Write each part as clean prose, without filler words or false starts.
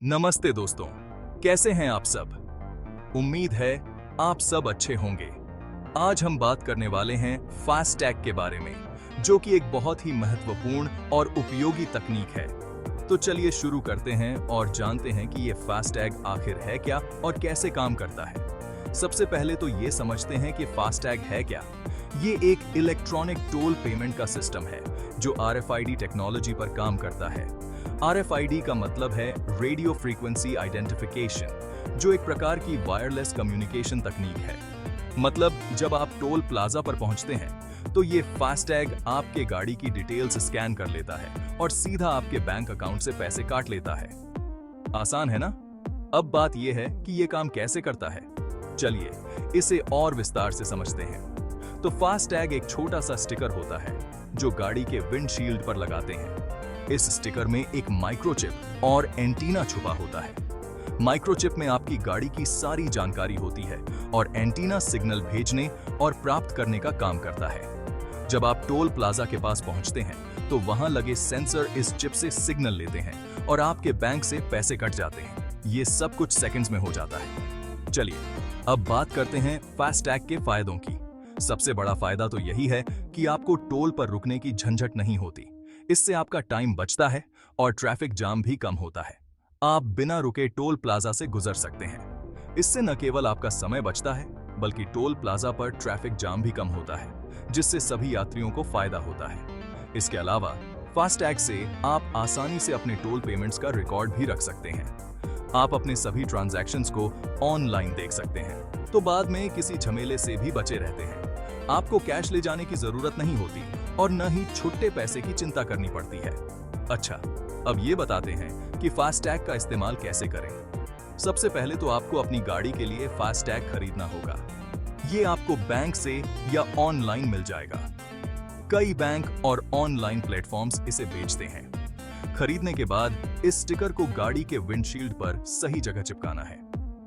नमस्ते दोस्तों, कैसे हैं आप सब? उम्मीद है आप सब अच्छे होंगे। आज हम बात करने वाले हैं फास्टैग के बारे में, जो कि एक बहुत ही महत्वपूर्ण और उपयोगी तकनीक है। तो चलिए शुरू करते हैं और जानते हैं कि ये फास्टैग आखिर है क्या और कैसे काम करता है। सबसे पहले तो ये समझते हैं कि फास्टैग है क्या। ये एक इलेक्ट्रॉनिक टोल पेमेंट का सिस्टम है जो RFID टेक्नोलॉजी पर काम करता है। RFID का मतलब है रेडियो फ्रीक्वेंसी आइडेंटिफिकेशन, जो एक प्रकार की वायरलेस कम्युनिकेशन तकनीक है। मतलब जब आप टोल प्लाजा पर पहुंचते हैं तो ये फास्टैग आपके गाड़ी की डिटेल्स स्कैन कर लेता है और सीधा आपके बैंक अकाउंट से पैसे काट लेता है। आसान है ना? अब बात यह है कि ये काम कैसे करता है। चलिए इसे और विस्तार से समझते हैं। तो फास्टैग एक छोटा सा स्टिकर होता है जो गाड़ी के विंडशील्ड पर लगाते हैं। इस स्टिकर में एक माइक्रोचिप और एंटीना छुपा होता है। माइक्रोचिप में आपकी गाड़ी की सारी जानकारी होती है और एंटीना सिग्नल भेजने और प्राप्त करने का काम करता है। जब आप टोल प्लाजा के पास पहुंचते हैं तो वहां लगे सेंसर इस चिप से सिग्नल लेते हैं और आपके बैंक से पैसे कट जाते हैं। ये सब कुछ सेकंड्स में हो जाता है। चलिए अब बात करते हैं फास्टैग के फायदों की। सबसे बड़ा फायदा तो यही है कि आपको टोल पर रुकने की झंझट नहीं होती। इससे आपका टाइम बचता है और ट्रैफिक जाम भी कम होता है। आप बिना रुके टोल प्लाजा से गुजर सकते हैं। इससे न केवल आपका समय बचता है, बल्कि टोल प्लाजा पर ट्रैफिक जाम भी कम होता है, जिससे सभी यात्रियों को फायदा होता है। इसके अलावा फास्टैग से आप आसानी से अपने टोल पेमेंट्स का रिकॉर्ड भी रख सकते हैं। आप अपने सभी ट्रांजैक्शंस को ऑनलाइन देख सकते हैं, तो बाद में किसी झमेले से भी बचे रहते हैं। आपको कैश ले जाने की जरूरत नहीं होती और न ही छुट्टे पैसे की चिंता करनी पड़ती है। अच्छा, अब ये बताते हैं कि फास्टैग का इस्तेमाल कैसे करें। सबसे पहले तो आपको अपनी गाड़ी के लिए फास्टैग खरीदना होगा। ये आपको बैंक से या ऑनलाइन मिल जाएगा। कई बैंक और ऑनलाइन प्लेटफॉर्म्स इसे बेचते हैं। खरीदने के बाद इस स्टिकर को गाड़ी के विंडशील्ड पर सही जगह चिपकाना है।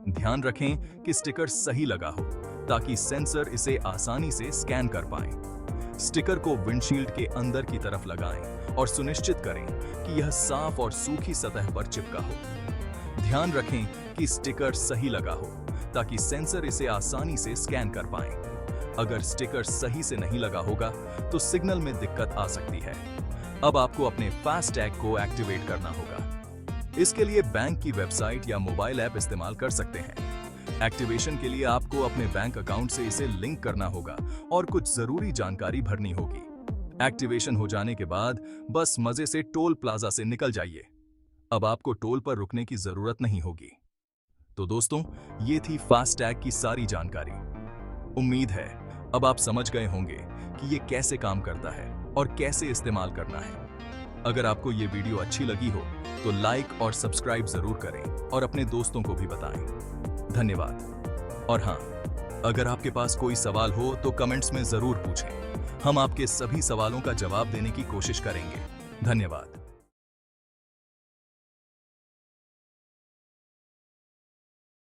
ध्यान रखें कि स्टिकर सही लगा हो ताकि सेंसर इसे आसानी से स्कैन कर पाएं। स्टिकर को विंडशील्ड के अंदर की तरफ लगाएं और सुनिश्चित करें कि यह साफ और सूखी सतह पर चिपका हो। ध्यान रखें कि स्टिकर सही लगा हो ताकि सेंसर इसे आसानी से स्कैन कर पाएं। अगर स्टिकर सही से नहीं लगा होगा तो सिग्नल में दिक्कत आ सकती है। अब आपको अपने फास्टैग को एक्टिवेट करना होगा। इसके लिए बैंक की वेबसाइट या मोबाइल ऐप इस्तेमाल कर सकते हैं। एक्टिवेशन के लिए आपको अपने बैंक अकाउंट से इसे लिंक करना होगा और कुछ जरूरी जानकारी भरनी होगी। एक्टिवेशन हो जाने के बाद बस मजे से टोल प्लाजा से निकल जाइए। अब आपको टोल पर रुकने की जरूरत नहीं होगी। तो दोस्तों, ये थी फास्टैग की सारी जानकारी। उम्मीद है अब आप समझ गए होंगे कि ये कैसे काम करता है और कैसे इस्तेमाल करना है। अगर आपको ये वीडियो अच्छी लगी हो तो लाइक और सब्सक्राइब जरूर करें और अपने दोस्तों को भी बताएं। धन्यवाद। और हाँ, अगर आपके पास कोई सवाल हो तो कमेंट्स में जरूर पूछें। हम आपके सभी सवालों का जवाब देने की कोशिश करेंगे। धन्यवाद।